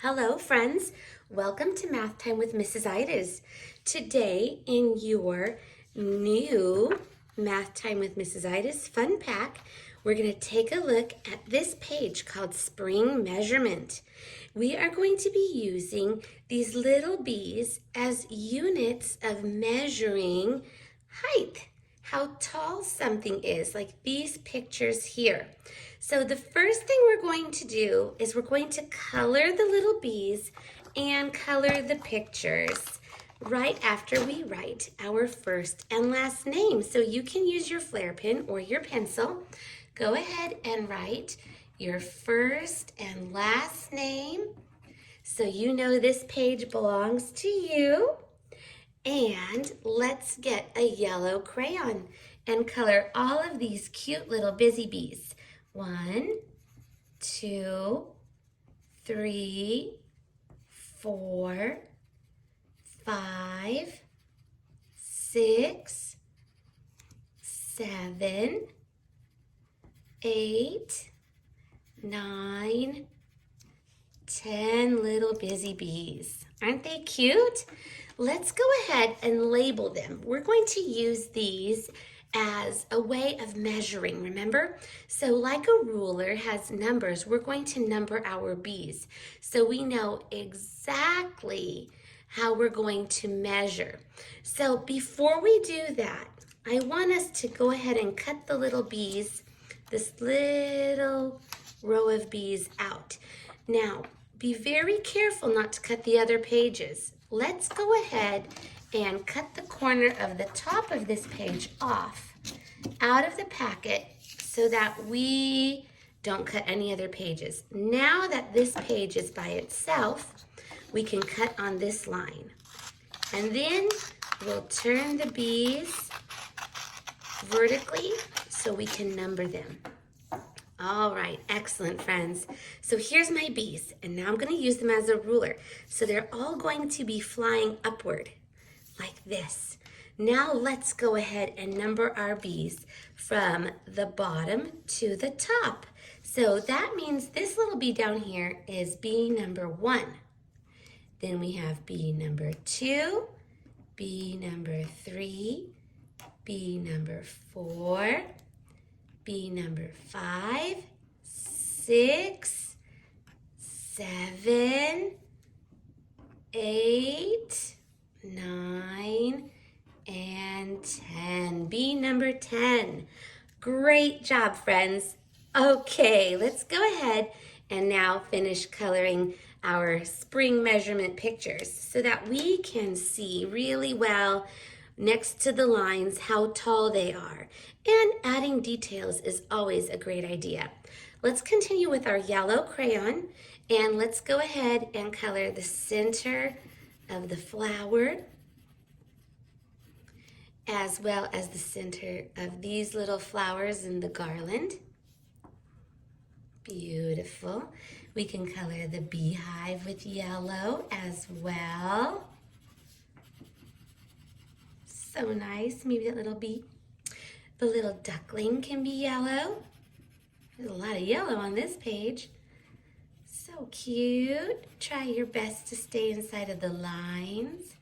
Hello, friends. Welcome to Math Time with Mrs. Idas. Today, in your new Math Time with Mrs. Idas fun pack, we're going to take a look at this page called Spring Measurement. We are going to be using these little bees as units of measuring height, how tall something is, like these pictures here. So the first thing we're going to do is we're going to color the little bees and color the pictures right after we write our first and last name. So you can use your Flair pen or your pencil. Go ahead and write your first and last name so you know this page belongs to you. And let's get a yellow crayon and color all of these cute little busy bees. 1, 2, 3, 4, 5, 6, 7, 8, 9, 10 little busy bees. Aren't they cute? Let's go ahead and label them. We're going to use these as a way of measuring, remember? So like a ruler has numbers, we're going to number our bees so we know exactly how we're going to measure. So before we do that, I want us to go ahead and cut the little bees, this little row of bees out. Now, be very careful not to cut the other pages. Let's go ahead and cut the corner of the top of this page off out of the packet so that we don't cut any other pages. Now that this page is by itself, we can cut on this line. And then we'll turn the bees vertically so we can number them. All right, excellent, friends. So here's my bees, and now I'm going to use them as a ruler. So they're all going to be flying upward like this. Now let's go ahead and number our bees from the bottom to the top. So that means this little bee down here is bee number 1. Then we have bee number 2, bee number 3, bee number 4, bee number 5, 6, 7, 8, 9, and 10. Bee number 10. Great job, friends. Okay, let's go ahead and now finish coloring our spring measurement pictures so that we can see really well next to the lines how tall they are. And adding details is always a great idea. Let's continue with our yellow crayon and let's go ahead and color the center of the flower as well as the center of these little flowers in the garland. Beautiful. We can color the beehive with yellow as well. So nice. Maybe that little bee. The little duckling can be yellow. There's a lot of yellow on this page. So cute. Try your best to stay inside of the lines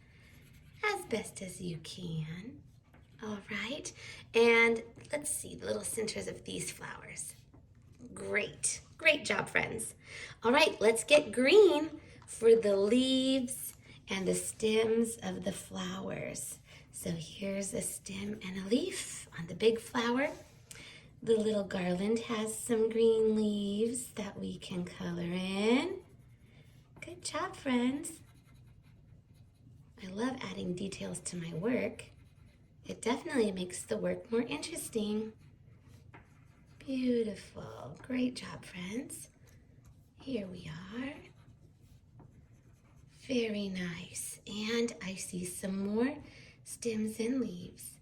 as best as you can. All right. And let's see the little centers of these flowers. Great. Great job, friends. All right, let's get green for the leaves and the stems of the flowers. So here's a stem and a leaf on the big flower. The little garland has some green leaves that we can color in. Good job, friends. I love adding details to my work. It definitely makes the work more interesting. Beautiful. Great job, friends. Here we are. Very nice. And I see some more stems and leaves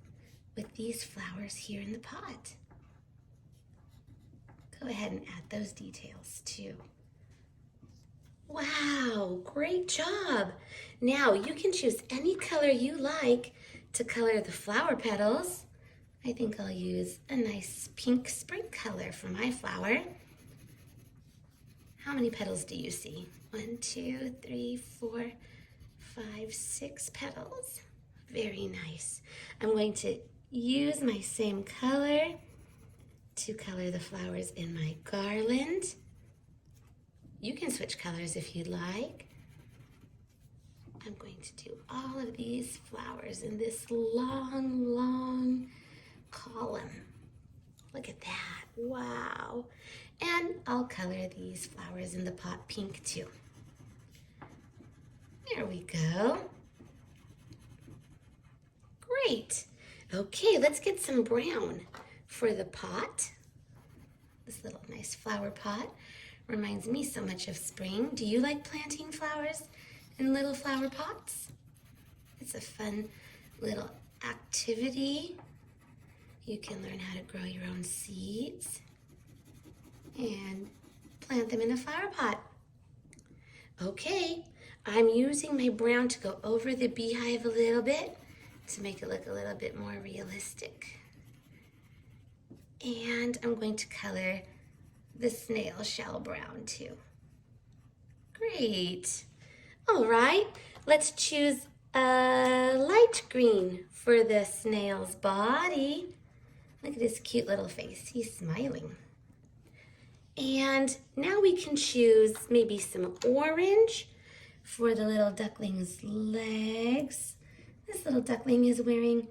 with these flowers here in the pot. Go ahead and add those details too. Wow, great job. Now you can choose any color you like to color the flower petals. I think I'll use a nice pink spring color for my flower. How many petals do you see? 1, 2, 3, 4, 5, 6 petals. Very nice. I'm going to use my same color to color the flowers in my garland. You can switch colors if you'd like. I'm going to do all of these flowers in this long, long column. Look at that, wow. And I'll color these flowers in the pot pink too. There we go. Great. Okay, let's get some brown for the pot. This little nice flower pot reminds me so much of spring. Do you like planting flowers in little flower pots? It's a fun little activity. You can learn how to grow your own seeds and plant them in a flower pot. Okay, I'm using my brown to go over the beehive a little bit to make it look a little bit more realistic. And I'm going to color the snail shell brown too. Great. All right, let's choose a light green for the snail's body. Look at his cute little face. He's smiling. And now we can choose maybe some orange for the little duckling's legs. This little duckling is wearing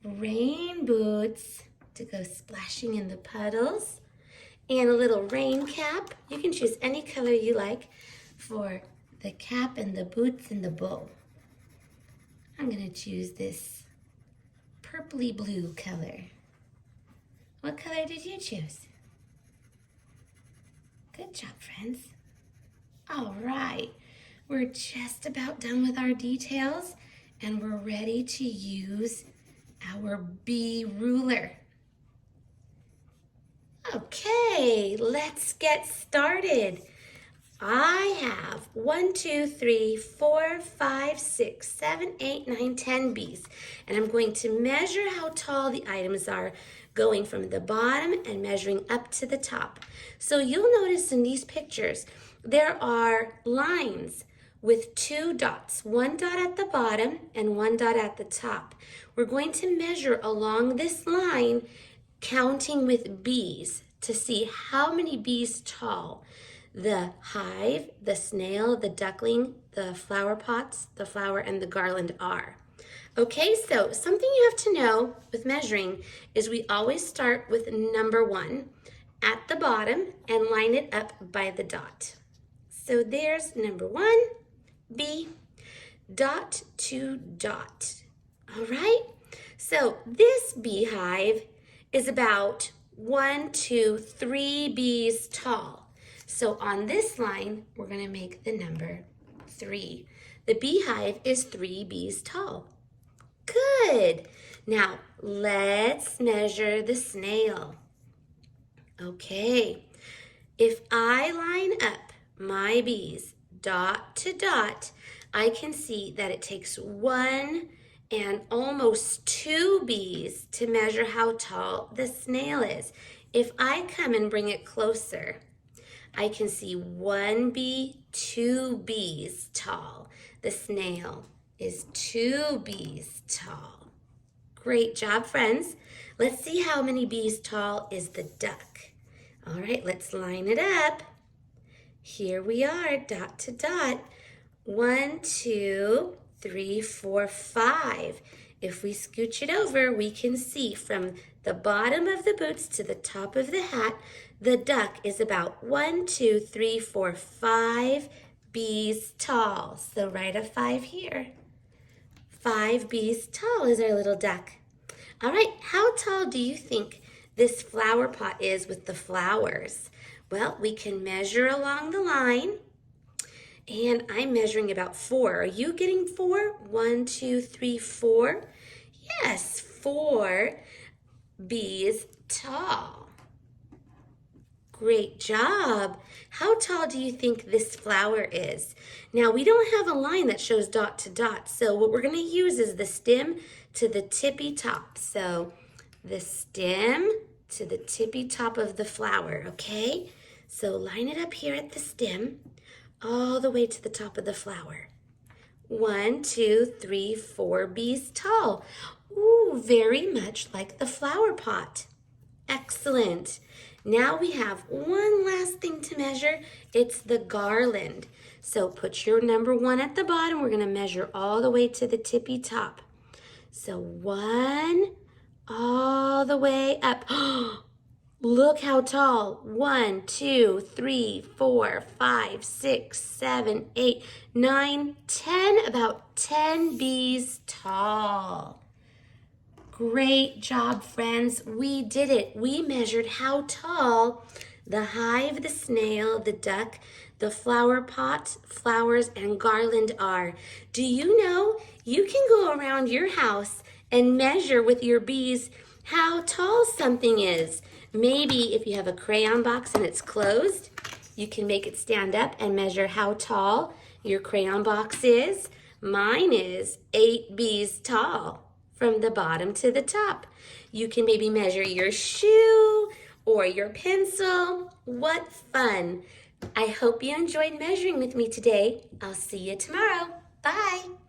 rain boots to go splashing in the puddles. And a little rain cap. You can choose any color you like for the cap and the boots and the bow. I'm going to choose this purpley blue color. What color did you choose? Good job, friends. All right, we're just about done with our details and we're ready to use our bee ruler. Okay, let's get started. I have 1, 2, 3, 4, 5, 6, 7, 8, 9, 10 bees. And I'm going to measure how tall the items are, going from the bottom and measuring up to the top. So you'll notice in these pictures, there are lines with 2 dots, 1 dot at the bottom and 1 dot at the top. We're going to measure along this line, counting with bees to see how many bees tall the hive, the snail, the duckling, the flower pots, the flower, and the garland are. Okay, so something you have to know with measuring is we always start with number 1 at the bottom and line it up by the dot. So there's number 1, bee, dot to dot. All right, so this beehive is about 1, 2, 3 bees tall. So on this line, we're going to make the number 3. The beehive is 3 bees tall. Good. Now, let's measure the snail. Okay. If I line up my bees dot to dot, I can see that it takes 1 and almost 2 bees to measure how tall the snail is. If I come and bring it closer, I can see 1 bee, 2 bees tall. The snail is 2 bees tall. Great job, friends. Let's see how many bees tall is the duck. All right, let's line it up. Here we are, dot to dot. 1, 2, 3, 4, 5. If we scooch it over, we can see from the bottom of the boots to the top of the hat, the duck is about 1, 2, 3, 4, 5 bees tall. So write a 5 here. 5 bees tall is our little duck. All right, how tall do you think this flower pot is with the flowers? Well, we can measure along the line. And I'm measuring about 4. Are you getting 4? 1, 2, 3, 4. Yes, 4 bees tall. Great job. How tall do you think this flower is? Now, we don't have a line that shows dot to dot, so what we're going to use is the stem to the tippy top. So the stem to the tippy top of the flower, okay? So line it up here at the stem. all the way to the top of the flower. 1, 2, 3, 4 bees tall. Ooh, very much like the flower pot. Excellent. Now we have one last thing to measure. It's the garland. So put your number 1 at the bottom. We're going to measure all the way to the tippy top. So 1 all the way up. Look how tall. 1, 2, 3, 4, 5, 6, 7, 8, 9, 10. About 10 bees tall. Great job, friends. We did it. We measured how tall the hive, the snail, the duck, the flower pot, flowers, and garland are. Do you know you can go around your house and measure with your bees how tall something is? Maybe if you have a crayon box and it's closed, you can make it stand up and measure how tall your crayon box is. Mine is 8 bees tall from the bottom to the top. You can maybe measure your shoe or your pencil. What fun! I hope you enjoyed measuring with me today. I'll see you tomorrow. Bye.